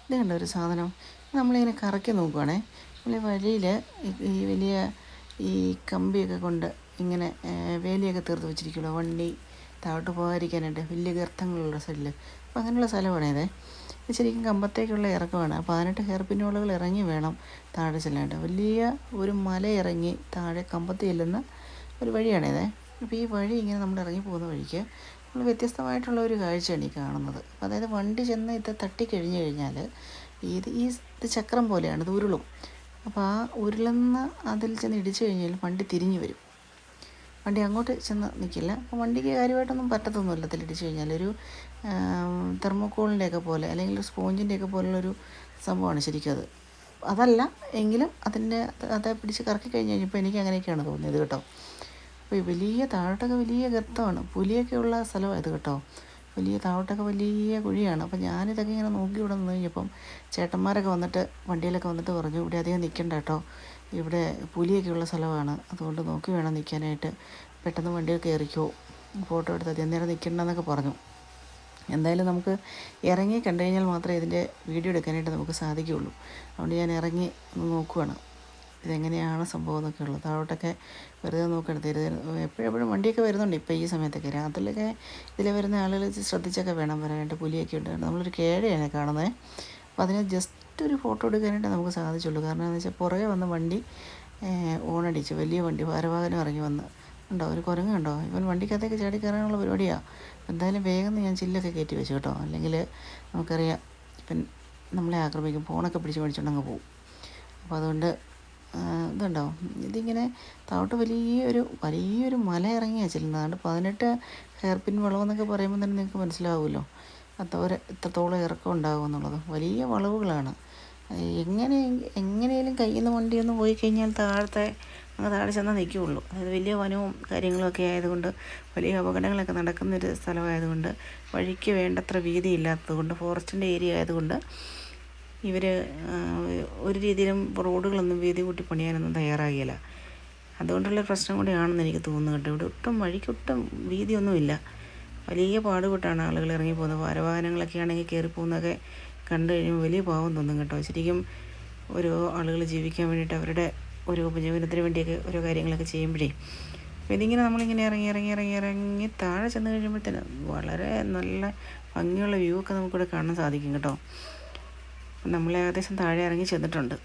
ഇത് കണ്ട ഒരു സാധനം നമ്മളിങ്ങനെ കറക്കി നോക്കുവാണേ. നമ്മൾ വഴിയിൽ ഈ വലിയ ഈ കമ്പിയൊക്കെ കൊണ്ട് ഇങ്ങനെ വേലിയൊക്കെ തീർത്ത് വെച്ചിരിക്കുമല്ലോ, വണ്ടി താഴോട്ട് പോകാതിരിക്കാനായിട്ട് വലിയ ഗർത്തങ്ങളുള്ള സൈഡിൽ. അപ്പോൾ അങ്ങനെയുള്ള സ്ഥലമാണ് ഇതേ. ഇത് ശരിക്കും കമ്പത്തേക്കുള്ള ഇറക്കമാണ്. 18 ഹെയർ പിന്നുകളുകൾ ഇറങ്ങി വേണം താഴെ ചെല്ലാനായിട്ട്. വലിയ ഒരു മല ഇറങ്ങി താഴെ കമ്പത്ത് ചെല്ലുന്ന ഒരു വഴിയാണിതേ. അപ്പോൾ ഈ വഴി ഇങ്ങനെ നമ്മൾ ഇറങ്ങി പോകുന്ന വഴിക്ക് നമ്മൾ വ്യത്യസ്തമായിട്ടുള്ള ഒരു കാഴ്ചയാണ് ഈ കാണുന്നത്. അതായത് വണ്ടി ചെന്ന് ഇത് തട്ടിക്കഴിഞ്ഞ് കഴിഞ്ഞാൽ ഇത് ചക്രം പോലെയാണ്, ഇത് ഉരുളും. അപ്പോൾ ആ ഉരുളുന്ന അതിൽ ചെന്ന് ഇടിച്ചു കഴിഞ്ഞാൽ വണ്ടി തിരിഞ്ഞു വരും. വണ്ടി അങ്ങോട്ട് ചെന്ന് നിൽക്കില്ല. അപ്പോൾ വണ്ടിക്ക് കാര്യമായിട്ടൊന്നും പറ്റത്തൊന്നുമില്ല ഇതിലിടിച്ച് കഴിഞ്ഞാൽ. ഒരു തെർമോക്കോളിൻ്റെയൊക്കെ പോലെ അല്ലെങ്കിൽ ഒരു സ്പോഞ്ചിൻ്റെയൊക്കെ പോലുള്ളൊരു സംഭവമാണ് ശരിക്കും അത്. അതല്ല എങ്കിലും അത് പിടിച്ച് കറക്കി കഴിഞ്ഞ് കഴിഞ്ഞപ്പോൾ എനിക്ക് അങ്ങനെയൊക്കെയാണ് തോന്നിയത് കേട്ടോ. അപ്പോൾ ഈ വലിയ താഴോട്ടൊക്കെ വലിയ ഗർത്തമാണ്, പുലിയൊക്കെ ഉള്ള സ്ഥലമാണ് ഇത് കേട്ടോ. വലിയ താഴോട്ടൊക്കെ വലിയ കുഴിയാണ്. അപ്പോൾ ഞാനിതൊക്കെ ഇങ്ങനെ നോക്കി ഇവിടെ നിന്ന് കഴിഞ്ഞപ്പം ചേട്ടന്മാരൊക്കെ വന്നിട്ട് വണ്ടിയിലൊക്കെ വന്നിട്ട് പറഞ്ഞു, ഇവിടെ അധികം നിൽക്കണ്ട കേട്ടോ, ഇവിടെ പുലിയൊക്കെ ഉള്ള സ്ഥലമാണ്, അതുകൊണ്ട് നോക്കി വേണം നിൽക്കാനായിട്ട്, പെട്ടെന്ന് വണ്ടിയിൽ കയറിക്കോ, ഫോട്ടോ എടുത്ത് അധികം നേരം നിൽക്കണ്ടെന്നൊക്കെ പറഞ്ഞു. എന്തായാലും നമുക്ക് ഇറങ്ങി കണ്ടു കഴിഞ്ഞാൽ മാത്രമേ ഇതിൻ്റെ വീഡിയോ എടുക്കാനായിട്ട് നമുക്ക് സാധിക്കുകയുള്ളൂ. അതുകൊണ്ട് ഞാൻ ഇറങ്ങി ഒന്ന് നോക്കുവാണ് ഇതെങ്ങനെയാണ് സംഭവം എന്നൊക്കെ ഉള്ളത്. താഴോട്ടൊക്കെ വെറുതെ നോക്കരുത്. എപ്പോഴും വണ്ടിയൊക്കെ വരുന്നുണ്ട് ഇപ്പോൾ ഈ സമയത്തൊക്കെ. രാത്രിയിലൊക്കെ ഇതിൽ വരുന്ന ആളുകൾ ശ്രദ്ധിച്ചൊക്കെ വേണം വരാനായിട്ട്. പുലിയൊക്കെ ഉണ്ട്. നമ്മളൊരു കേഴയാണ് കാണുന്നത്. അപ്പോൾ അതിന് ജസ്റ്റ് ഒരു ഫോട്ടോ എടുക്കാനായിട്ട് നമുക്ക് സാധിച്ചുള്ളൂ. കാരണം എന്താണെന്ന് വെച്ചാൽ പുറകെ വന്ന വണ്ടി ഓണടിച്ച്, വലിയ വണ്ടി ഭാരവാഹനം ഇറങ്ങി വന്ന് ഉണ്ടോ, ഒരു കുരങ്ങുണ്ടോ, ഇവൻ വണ്ടിക്കകത്തേക്ക് ചാടി കയറാനുള്ള പരിപാടിയാണ്. എന്തായാലും വേഗം ഞാൻ ചില്ലൊക്കെ കയറ്റി വെച്ചു കേട്ടോ, അല്ലെങ്കിൽ നമുക്കറിയാം ഇപ്പം നമ്മളെ ആക്രമിക്കും, ഫോണൊക്കെ പിടിച്ച് മേടിച്ചുകൊണ്ടങ്ങ് പോകും. അപ്പോൾ അതുകൊണ്ട് ഇതുണ്ടോ, ഇതിങ്ങനെ താഴോട്ട് വലിയൊരു മല ഇറങ്ങിയാണ് ചെല്ലുന്നത്. അതുകൊണ്ട് 18 ഹെയർ പിൻ വളവെന്നൊക്കെ പറയുമ്പോൾ തന്നെ നിങ്ങൾക്ക് മനസ്സിലാവുമല്ലോ എത്രത്തോളം ഇറക്കം ഉണ്ടാകും എന്നുള്ളത്. വലിയ വളവുകളാണ്. എങ്ങനെയും കയ്യിൽ നിന്ന് വണ്ടിയൊന്നും പോയി കഴിഞ്ഞാൽ താഴെ ചെന്നാൽ നിൽക്കുകയുള്ളൂ. അതായത് വലിയ വനവും കാര്യങ്ങളൊക്കെ ആയതുകൊണ്ട്, വലിയ അപകടങ്ങളൊക്കെ നടക്കുന്നൊരു സ്ഥലമായതുകൊണ്ട്, വഴിക്ക് വേണ്ടത്ര വീതി ഇല്ലാത്തതുകൊണ്ട്, ഫോറസ്റ്റിൻ്റെ ഏരിയ ആയതുകൊണ്ട് ഇവർ ഒരു രീതിയിലും റോഡുകളൊന്നും വീതി കൂട്ടി പണിയാനൊന്നും തയ്യാറാകില്ല. അതുകൊണ്ടുള്ള പ്രശ്നം കൂടിയാണെന്ന് എനിക്ക് തോന്നുന്നു കേട്ടോ. ഇവിടെ വഴിക്കൊട്ടും വീതിയൊന്നുമില്ല. വലിയ പാടുപെട്ടാണ് ആളുകൾ ഇറങ്ങി പോകുന്നത്. ഭാരവാഹനങ്ങളൊക്കെ ആണെങ്കിൽ കയറിപ്പോകുന്നതൊക്കെ കണ്ടു കഴിയുമ്പോൾ വലിയ പാവം തോന്നും കേട്ടോ. ശരിക്കും ഓരോ ആളുകൾ ജീവിക്കാൻ വേണ്ടിയിട്ട് അവരുടെ ഒരു ഉപജീവനത്തിന് വേണ്ടിയൊക്കെ ഓരോ കാര്യങ്ങളൊക്കെ ചെയ്യുമ്പോഴേ, അപ്പോൾ ഇതിങ്ങനെ നമ്മളിങ്ങനെ ഇറങ്ങി താഴെ ചെന്ന് കഴിയുമ്പോഴത്തേന് വളരെ നല്ല ഭംഗിയുള്ള വ്യൂ ഒക്കെ നമുക്കിവിടെ കാണാൻ സാധിക്കും കേട്ടോ. നമ്മൾ ഏകദേശം താഴെ ഇറങ്ങി ചെന്നിട്ടുണ്ട്.